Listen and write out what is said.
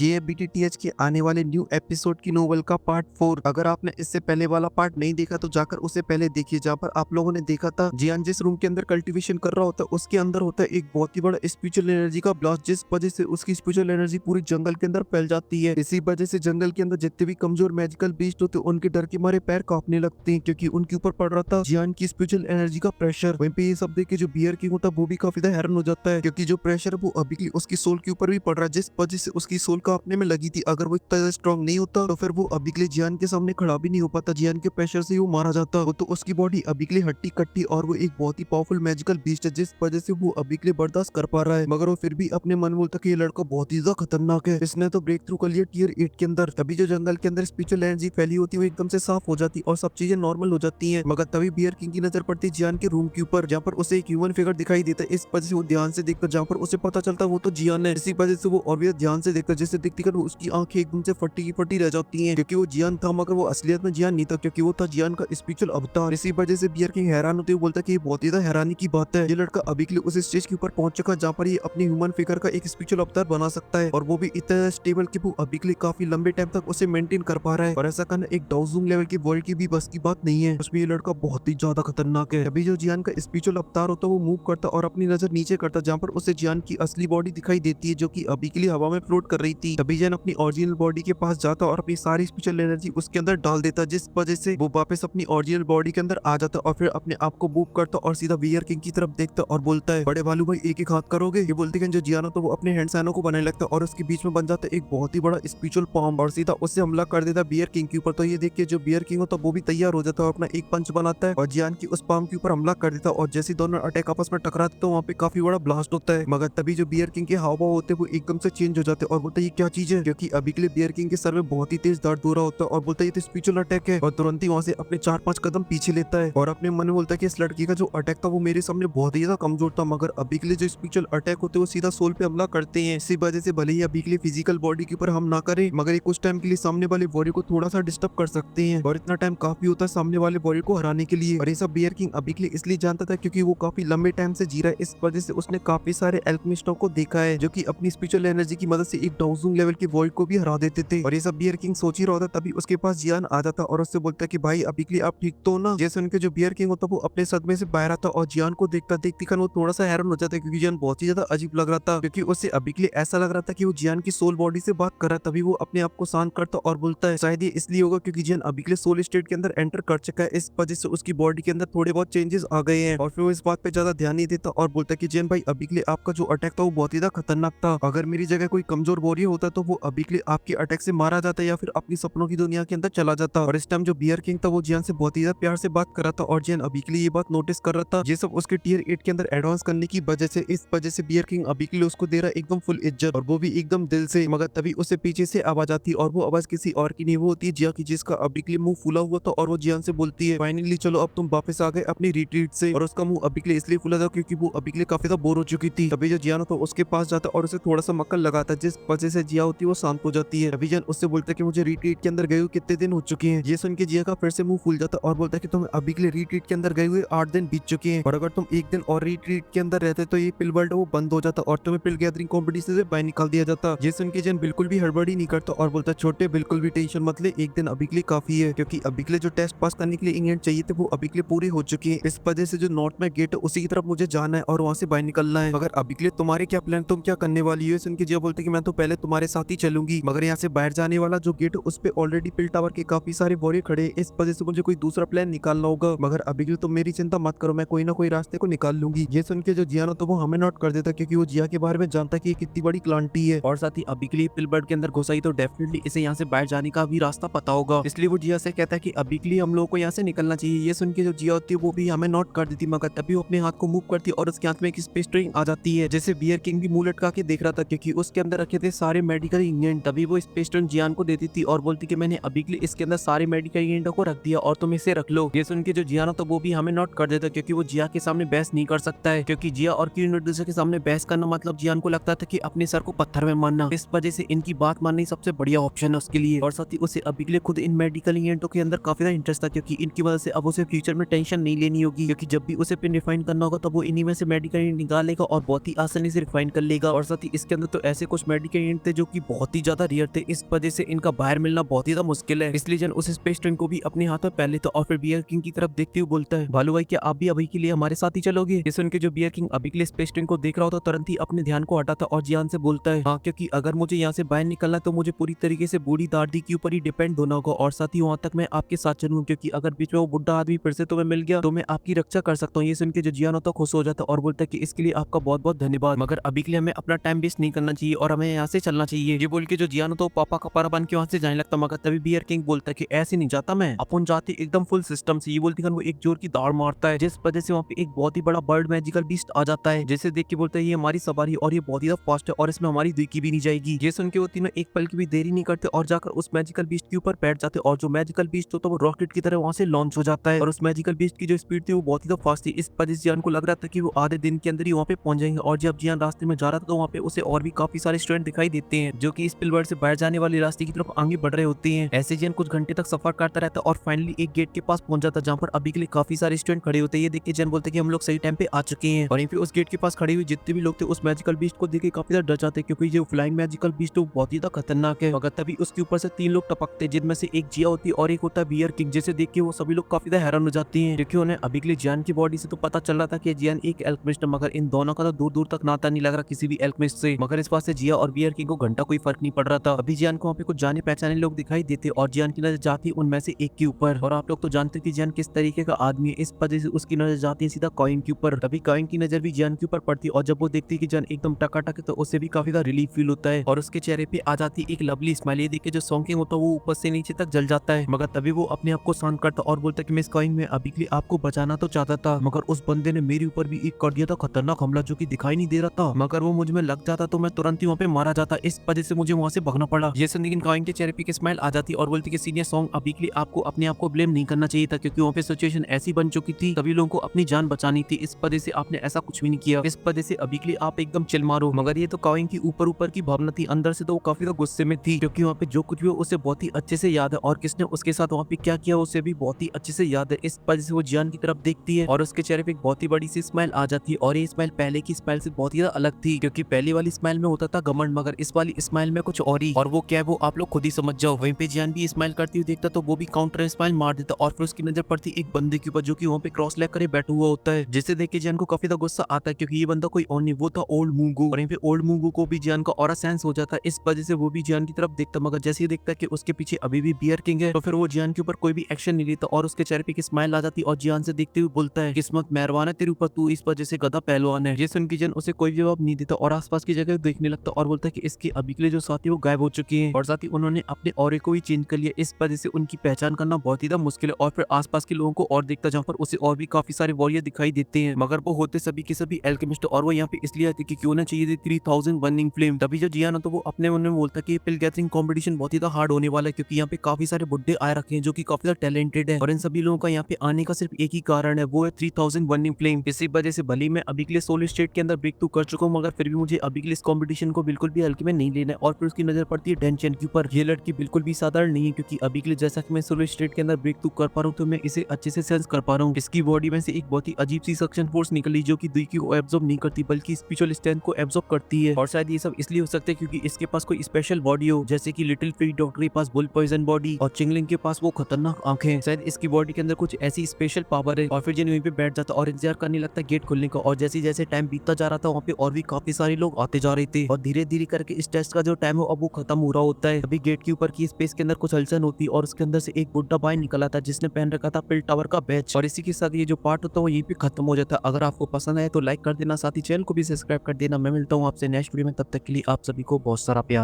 ये है बीटीटीएच के आने वाले न्यू एपिसोड की नोवेल का पार्ट 4। अगर आपने इससे पहले वाला पार्ट नहीं देखा तो जाकर उसे पहले देखिए, जहाँ पर आप लोगों ने देखा था जियान जिस रूम के अंदर कल्टीवेशन कर रहा होता है उसके अंदर होता है एक बहुत ही बड़ा स्पिरिचुअल एनर्जी का ब्लास्ट, जिस वजह से उसकी स्पिरिचुअल एनर्जी पूरी जंगल के अंदर फैल जाती है। इसी वजह से जंगल के अंदर जितने भी कमजोर मैजिकल बीस्ट होते हैं उनके डर के मारे पैर कांपने लगते हैं, क्योंकि उनके ऊपर पड़ रहा था जियान की स्पिरिचुअल एनर्जी का प्रेशर। वहीं पे ये सब देख के जो बियर किंग होता है वो भी काफी ज्यादा हैरान हो जाता है, क्योंकि जो प्रेशर है वो अभी के लिए उसकी सोल के ऊपर भी पड़ रहा है, जिस वजह से उसकी सोल कांपने में लगी थी। अगर वो इतना स्ट्रॉन्ग नहीं होता तो फिर वो अभी के लिए जियान के सामने खड़ा भी नहीं हो पाता, जियान के प्रेशर से वो मारा जाता। वो तो उसकी बॉडी अभी के लिए हट्टी कट्टी और वो एक बहुत ही पावरफुल मैजिकल बीस्ट है, जिस वजह से वो अभी के लिए बर्दाश्त कर पा रहा है। मगर वो फिर भी अपने मन में बोलता कि ये लड़का बहुत ही ज्यादा खतरनाक है, इसने तो ब्रेक थ्रू कर लिया टियर 8 के अंदर। तभी जो जंगल के अंदर स्पिरिचुअल एनर्जी फैली होती है वो एकदम से साफ हो जाती और सब चीजें नॉर्मल हो जाती है। मगर तभी बियर किंग की नजर पड़ती है जियान के रूम के ऊपर, जहाँ पर उसे एक ह्यूमन फिगर दिखाई देता है। इस वजह से वो ध्यान से देखकर जहाँ पर उसे पता चलता है वो तो जियान है। इसी वजह से वो और भी ध्यान से देखता है, जिससे देखती कर उसकी आंखें एकदम से फटी की फटी रह जाती हैं, क्योंकि वो जियान था मगर वो असलियत में जियान नहीं था, क्योंकि वो था जियान का स्पिरिचुअल अवतार। इसी वजह से बियर किंग हैरान होते हुए बोलता है कि ये बहुत ही हैरानी की बात है, ये लड़का अभी के लिए उस स्टेज के ऊपर पहुंच चुका जहाँ पर ये अपनी ह्यूमन फिगर का एक स्पिरिचुअल अवतार बना सकता है, और वो भी इतना स्टेबल कि वो अभी के लिए काफी लंबे टाइम तक उसे मेंटेन कर पा रहा है। और ऐसा करना एक डाउजूम लेवल की वर्ल्ड की भी बस की बात नहीं है, उसमें ये लड़का बहुत ही ज्यादा खतरनाक है। अभी जो जियान का स्पिरिचुअल अवतार होता है वो मूव करता और अपनी नजर नीचे करता, जहाँ पर उसे जियान की असली बॉडी दिखाई देती है जो कि अभी के लिए हवा में फ्लोट कर रही थी। तभी जियान अपनी ओरिजिनल बॉडी के पास जाता और अपनी सारी स्पिरिचुअल एनर्जी उसके अंदर डाल देता, जिस वजह से वो वापस अपनी ओरिजिनल बॉडी के अंदर आ जाता और फिर अपने आप को मूव करता और सीधा बियर किंग की तरफ देखता और बोलता है, बड़े भालू भाई एक एक हाथ करोगे। ये बोलते हैं जो जियान तो वो अपने हैंड सैनों को बनाने लगता और उसके बीच में बन जाता एक बहुत ही बड़ा स्पिरिचुअल पाम और सीधा उससे हमला कर देता बियर किंग के ऊपर। तो ये देख के जो बियर किंग होता वो भी तैयार हो जाता है, अपना एक पंच बनाता है और जियान की उस पाम के ऊपर हमला कर देता, और जैसे दोनों अटैक आपस में टकराते तो वहाँ पे काफी बड़ा ब्लास्ट होता है। मगर तभी जो बियर किंग के हाव भाव होते वो एकदम से चेंज हो जाते और बोलता है ये क्या चीज है, क्योंकि अभी के लिए बियर किंग के सर में बहुत ही तेज दर्द हो रहा होता है और बोलता है ये तो स्पिरिचुअल अटैक है, और तुरंत ही वहाँ से अपने 4-5 कदम पीछे लेता है और अपने मन में बोलता है कि इस लड़की का जो अटैक था वो मेरे सामने बहुत ही ज्यादा कमजोर था, मगर अभी के लिए जो स्पिरिचुअल अटैक होते हैं वो सीधा सोल पे हमला करते हैं। इसी वजह से भले ही अभी के लिए फिजिकल बॉडी के ऊपर हम ना करें मगर ये कुछ टाइम के लिए सामने वाले बॉडी को थोड़ा सा डिस्टर्ब कर सकते हैं, और इतना टाइम काफी होता है सामने वाले बॉडी को हराने के लिए। और ये सब बियर किंग अभी के लिए इसलिए जानता था क्योंकि वो काफी लंबे टाइम से जी रहा है, इस वजह से उसने काफी सारे एल्केमिस्टों को देखा है जो कि अपनी स्पिरिचुअल एनर्जी की मदद से एक डाउजूम लेवल की वर्ल्ड को भी हरा देते थे। और ये सब बियर किंग सोच ही रहा था, तभी उसके पास जियान आ जाता और उससे बोलता कि भाई अभी के लिए आप ठीक तो ना। जैसे उनके जो बियर किंग होता वो अपने सदमे से बाहर आता और जियान को देखता देखती कर वो थोड़ा सा हैरान हो जाता है, क्योंकि जियान बहुत ही ज्यादा अजीब लग रहा था, क्योंकि उससे अभी के लिए ऐसा लग रहा था कि वो जियान की सोल बॉडी से बात कर रहा है। तभी वो अपने आप को शांत करता और बोलता है शायद ये इसलिए होगा क्योंकि जियान अभी के लिए सोल स्टेट के अंदर एंटर कर चुका है, इस वजह से उसकी बॉडी के अंदर थोड़े बहुत चेंजेस आ गए हैं। और फिर वो इस बात पे ज्यादा ध्यान नहीं देता और बोलता है कि जियान भाई अभी के लिए आपका जो अटैक था वो बहुत ही ज्यादा खतरनाक था, अगर मेरी जगह कोई कमजोर वॉरियर होता तो वो अभी के लिए आपके अटैक से मारा जाता या फिर अपनी सपनों की दुनिया के अंदर चला जाता। और इस टाइम जो बियर किंग था वो जियान से बहुत ही ज्यादा प्यार से बात कर रहा था और जियान अभी के लिए ये बात नोटिस कर रहा था। ये सब उसके टियर 8 के अंदर एडवांस करने की वजह से, इस वजह से बियर किंग अभी के लिए उसको दे रहा एकदम फुल इज्जत और वो भी एकदम दिल से। मगर तभी उसे पीछे से आवाज आती और वो आवाज किसी और की नहीं, वो होती है जिया की, जिसका अभी के लिए मुंह फूला हुआ था और वो जियान से बोलती है फाइनली चलो अब तुम वापस आ गए अपनी रिट्रीट से। और उसका मुंह अभी के लिए इसलिए फूला था क्योंकि वो अभी के लिए काफी ज्यादा बोर हो चुकी थी। तभी जो जियान होता उसके पास जाता और उसे थोड़ा सा मक्कल लगाता, जिस वजह से जिया होती है वो शांत हो जाती है। अभी जियान उससे बोलता है कि मुझे रिट्रीट के अंदर गए हुए कितने दिन हो चुके हैं। ये सुन के जिया का फिर से मुंह फूल जाता और बोलता है कि तुम अभी के लिए रिट्रीट के अंदर गए हुए 8 दिन बीत चुके हैं, और अगर तुम एक दिन और रिट्रीट के अंदर रहते तो ये पिल वर्ल्ड वो बंद हो जाता और तुम्हें पिल गैदरिंग कॉम्पिटिशन से बाहर निकाल दिया जाता। ये सुन के जियान बिल्कुल भी हड़बड़ी नहीं करता और बोलता छोटे बिल्कुल भी टेंशन मत ले, एक दिन अभी के लिए काफी है, क्योंकि अभी के लिए जो टेस्ट पास करने के लिए इंग्लैंड चाहिए थे वो अभी के लिए पूरे हो चुके हैं। इस वजह से जो नॉर्थ में गेट है उसी की तरफ मुझे जाना है और वहाँ से बाहर निकलना है। मगर अभी के लिए तुम्हारे क्या प्लान, तुम क्या करने वाली हो? सुन के जिया बोलते कि मैं तो पहले तुम्हारे साथ ही चलूंगी, मगर यहाँ से बाहर जाने वाला जो गेट है उस पे ऑलरेडी पिल टावर के काफी सारे वॉरियर खड़े, इस वजह से मुझे कोई दूसरा प्लान निकालना होगा। मगर अभी के लिए तुम मेरी चिंता मत करो, मैं कोई ना कोई रास्ते को निकाल लूंगी। ये सुन के जो जिया ना तो वो हमें नोट कर देता, क्योंकि वो जिया के बारे में जानता कि ये कितनी बड़ी क्लांटी है और साथ ही अभी के लिए पिलबर्ड के अंदर घुसाई तो डेफिनेटली इसे यहाँ से बाहर जाने का भी रास्ता पता होगा, इसलिए वो जिया से कहता है कि अभी के लिए हम लोगों को यहाँ से निकलना चाहिए। ये सुन के जो जिया होती है वो भी हमें नोट कर देती, मगर तभी वो अपने हाथ को मूव करती है और उसके हाथ में एक स्पेस ट्रेन आ जाती है, जैसे बियर किंग भी मुंह लटका के देख रहा था, क्योंकि उसके अंदर रखे थे सारे मेडिकल इंग्रेडिएंट। तभी वो स्पेस ट्रेन जियान को देती थी और बोलती कि मैंने अभी के लिए इसके अंदर सारे मेडिकल इंग्रेडिएंट को रख दिया और तुम इसे रख लो। ये सुन के जो जिया ना तो वो भी हमें नोट कर देता, क्योंकि वो जिया के सामने बहस नहीं कर सकता है, क्योंकि जिया और किरण एक दूसरे के सामने बहस करना मतलब जियान को लगता था कि अपने सर को पत्थर में मारना, इस वजह से इनकी बात मानना सबसे बढ़िया ऑप्शन है उसके लिए। और साथ ही उसे अभी के लिए खुद इन मेडिकल इंग्रेडिएंटों के अंदर काफी ज्यादा इंटरेस्ट था, क्योंकि इनकी वजह से अब उसे फ्यूचर में टेंशन नहीं लेनी होगी, क्योंकि जब भी उसे पिन रिफाइन करना होगा तो वो इन्हीं में से मेडिकल निकालेगा और बहुत ही आसानी से रिफाइन कर लेगा। और साथ ही इसके अंदर तो ऐसे कुछ मेडिकल थे जो कि बहुत ही ज्यादा रेयर थे। इस वजह से इनका बाहर मिलना बहुत ही ज्यादा मुश्किल है। इसलिए जन उस स्पेस ट्रेन को भी अपने हाथ में पहन लेता और फिर बियर किंग की तरफ देखते हुए बोलता है, भालू भाई क्या आप भी अभी के लिए हमारे साथ ही चलोगे? ये सुन के जो बियर किंग अभी के लिए स्पेस ट्रेन को देख रहा होता तुरंत ही अपने ध्यान को हटाता और जियान से बोलता है, हाँ, क्योंकि अगर मुझे यहाँ से बाहर निकलना तो मुझे पूरी तरीके से बूढ़ी दादी के ऊपर ही डिपेंड होना होगा और साथ ही वहाँ तक मैं आपके साथ चलूँ, क्योंकि अगर बीच में वो बुढ़ा आदमी फिर से तुम्हें मिल गया तो मैं आपकी रक्षा कर सकता हूँ। ये सुन के जो जियान होता खुश हो जाता और बोलता है कि इसके लिए आपका बहुत बहुत धन्यवाद, मगर अभी के लिए हमें अपना टाइम वेस्ट नहीं करना चाहिए और हमें यहाँ से चलना चाहिए। ये बोल के जो जियान होता पापा का पारा बन के वहाँ से जाने लगता, मगर तभी बियर किंग बोलता है कि ऐसे नहीं जाता मैं, अपन जाते एकदम फुल सिस्टम से। ये बोलती वो एक जोर की दाड़ मारता है जिस वजह से वहाँ पे एक बहुत ही बड़ा बर्ड मैजिकल बीस्ट आ जाता है, जिसे देख के बोलता है ये हमारी सवारी और ये बहुत ही फास्ट है और इसमें हमारी दुई भी नहीं जाएगी। ये सुन के वो तीनों एक पल की भी देरी नहीं करते और जाकर उस मैजिकल बीस्ट के ऊपर बैठ जाते और जो मैजिकल बीस्ट होता है वो रॉकेट की तरह वहाँ से लॉन्च हो जाता है और उस मैजिकल बीस्ट की जो स्पीड थी वो बहुत ही फास्ट थी। इस वजह से जियान को लग रहा था कि वो आधे दिन के अंदर ही वहाँ पे पहुंच जाएंगे और जब जियान रास्ते में जा रहा था तो वहाँ पे उसे और भी काफी सारे स्टूडेंट दिखाई देते हैं जो कि स्पिलबर्ग से बाहर जाने वाले रास्ते की तरफ आगे बढ़ रहे होते हैं। ऐसे जियान कुछ घंटे तक सफर करता रहता और फाइनली एक गेट के पास पहुंच जाता जहाँ पर अभी के लिए काफी सारे स्टूडेंट खड़े होते हैं। ये देख के जियान बोलते हैं कि हम लोग सही टाइम पे आ चुके हैं और यहीं पे उस गेट के पास खड़े हुए जितने भी लोग थे उस मैजिकल बीस्ट को देख के काफी ज्यादा डर जाते क्योंकि जो फ्लाइंग मैजिकल बीस्ट है वो बहुत ही ज्यादा खतरनाक है। मगर तभी उसके ऊपर से 3 लोग टपकते जिनमें से एक जिया होती है और एक होता है बियर किंग, जिसे देख के वो सभी लोग काफी ज्यादा हैरान हो जाती हैं क्योंकि उन्हें अभी के लिए जियान की बॉडी से तो पता चल रहा था कि जियान एक एल्केमिस्ट है, मगर इन दोनों का तो दूर दूर तक नाता नहीं लग रहा किसी भी एल्केमिस्ट से। मगर इस बात से जिया और बियर किंग को घंटा कोई फर्क नहीं पड़ रहा था। अभी जियान को वहाँ पे कुछ जाने पहचाने लोग दिखाई देते और जियान की नजर जाती उनमें से एक के ऊपर और आप लोग तो जानते थे जियान किस तरीके का आदमी है, इस वजह से उसकी नजर जाती है सीधा कॉइन के ऊपर। तभी कॉइन की नजर भी जियान के ऊपर पड़ती और जब वो देखती कि जियान एकदम टकाटक है तो उसे भी काफी ज्यादा रिलीफ फील होता है और उसके चेहरे पे आ जाती एक लवली स्माइल। ये देख के जो सॉन्किंग होता है वो ऊपर से नीचे तक जल जाता है, मगर तभी वो अपने आप को शांत करता और बोलता कि मिस कॉइन में अभी के लिए आपको बचाना तो चाहता था, मगर उस बंदे ने मेरे ऊपर भी एक कर दिया था खतरनाक हमला जो कि दिखाई नहीं दे रहा था, मगर वो मुझ में लग जाता तो मैं तुरंत ही वहाँ पे मारा जाता, इस वजह से मुझे वहाँ से भागना पड़ा। ये सुन लेकिन कॉइन के चेहरे पे स्माइल आ जाती और बोलती कि सीनियर सॉन्ग अभी के लिए आपको अपने आप को ब्लेम नहीं करना चाहिए था क्योंकि वहाँ पे सिचुएशन ऐसी बन चुकी थी, सभी लोगों को अपनी जान बचानी थी, इस वजह से आपने ऐसा कुछ भी नहीं किया, इस वजह से अभी के लिए आप एकदम चिल मारो। मगर ये तो कॉइन की ऊपर की भावना थी, अंदर से तो वो काफी गुस्से में थी क्योंकि वहाँ पे जो कुछ भी उसे बहुत ही अच्छे से याद है और किसने उसके साथ वहाँ पे क्या किया उसे भी बहुत ही अच्छे से याद है। इस वजह से वो जियान की तरफ देखती है और उसके चेहरे पे एक बहुत ही बड़ी सी स्माइल आ जाती है और ये स्माइल पहले की स्माइल से बहुत ही अलग थी क्योंकि पहली वाली स्माइल में होता था घमंड, मगर इस वाली स्माइल में कुछ और ही, और वो क्या है वो आप लोग खुद ही समझ जाओ। वहीं पे जियान भी स्माइल करती हुई देखता तो वो भी काउंटर स्माइल मार देता और फिर उसकी नजर पड़ती एक बंदे के ऊपर जो कि वहाँ पे क्रॉस लेग करे बैठा हुआ होता है, जिसे देख के जियान को काफी गुस्सा आता है क्योंकि ये बंदा कोई और नहीं वो था ओल्ड मूंगू। और यहाँ पे ओल्ड मूंगू को भी जियान का ऑरा सेंस हो जाता है, इस वजह से वो भी जियान की तरफ देखता, मगर जैसे ही देखता कि उसके पीछे अभी भी बियर किंग है तो फिर वो जियान के ऊपर कोई भी एक्शन नहीं लेता और उसके चेहरे पे एक स्माइल आ जाती और जियान से देखते हुए बोलता है किस्मत मेहरबान है तेरे ऊपर, तू इस वजह से गधा पहलवान है। ये सुन के जियान उसे कोई जवाब नहीं देता और आसपास की जगह देखने लगता और बोलता है कि इसके अभी के लिए जो साथी वो गायब हो चुके हैं और साथ ही उन्होंने अपने ऑरे को भी चेंज कर लिया, इस वजह से उनकी पहचान करना बहुत ही मुश्किल है। और फिर आसपास के लोगों को और देखता जहाँ पर उसे और भी काफी सारे वॉरियर दिखाई देते हैं, मगर वो होते सभी के सभी एल्केमिस्ट और वो यहाँ पे इसलिए आते कि क्यों ना चाहिए 3000 बर्निंग फ्लेम। तभी जो जियान तो वो अपने मन में बोलता कि पिल गैदरिंग कंपटीशन बहुत ही हार्ड होने वाला है क्योंकि यहाँ पे काफी सारे बुड्ढे आए रखे हैं जो कि काफी टैलेंटेड है और इन सभी लोगों का यहाँ पे आने का सिर्फ एक ही कारण है, वो है 3000 बर्निंग फ्लेम। इसी वजह से भले मैं अभी के लिए सोलर स्टेट के अंदर ब्रेक थ्रू कर चुका हूँ मगर फिर भी मुझे अभी के लिए इस कंपटीशन को बिल्कुल भी हल्के में नहीं लेना है। और फिर उसकी नजर पड़ती है डेंचन के ऊपर। ये लड़की बिल्कुल भी साधारण नहीं है क्योंकि अभी के लिए जैसा कि मैं सोलर स्टेट के अंदर ब्रेक थ्रू कर पा रहा हूँ तो मैं इसे अच्छे से सेंस कर पा रहा हूँ। इसकी बॉडी में से एक बहुत ही अजीब सी सक्शन फोर्स निकली जो कि दुई को एब्जॉर्ब नहीं करती बल्कि स्पिरिचुअल स्ट्रेंथ को एब्जॉर्ब करती है और शायद ये सब इसलिए हो सकता है क्योंकि इसके पास कोई स्पेशल बॉडी हो, जैसे कि लिटिल फ्री डॉक्टर के पास बुल पॉइजन बॉडी और चिंगलिंग के पास वो खतरनाक आंखें, शायद इसकी बॉडी के अंदर कुछ ऐसी स्पेशल पावर है। और फिर जिन वहीं पे बैठ जाता और इंतजार करने लगता गेट खुलने का और जैसे जैसे टाइम बीतता जा रहा था वहाँ पे और भी काफी सारे लोग आते जा रहे थे और धीरे धीरे करके इस टेस्ट का जो टाइम है अब वो खत्म हो रहा होता है। अभी गेट के ऊपर की स्पेस के अंदर कुछ हलचल होती है और उसके अंदर से एक बुड्ढा भाई निकला था जिसने पहन रखा था पिल टावर का बैच। और इसी के साथ ये जो पार्ट होता है वो यहीं पे खत्म हो जाता है। अगर आपको पसंद आए तो लाइक कर देना, साथ ही चैनल को भी सब्सक्राइब कर देना। मैं मिलता हूँ आपसे नेक्स्ट वीडियो में, तब तक के लिए आप सभी को बहुत सारा प्यार।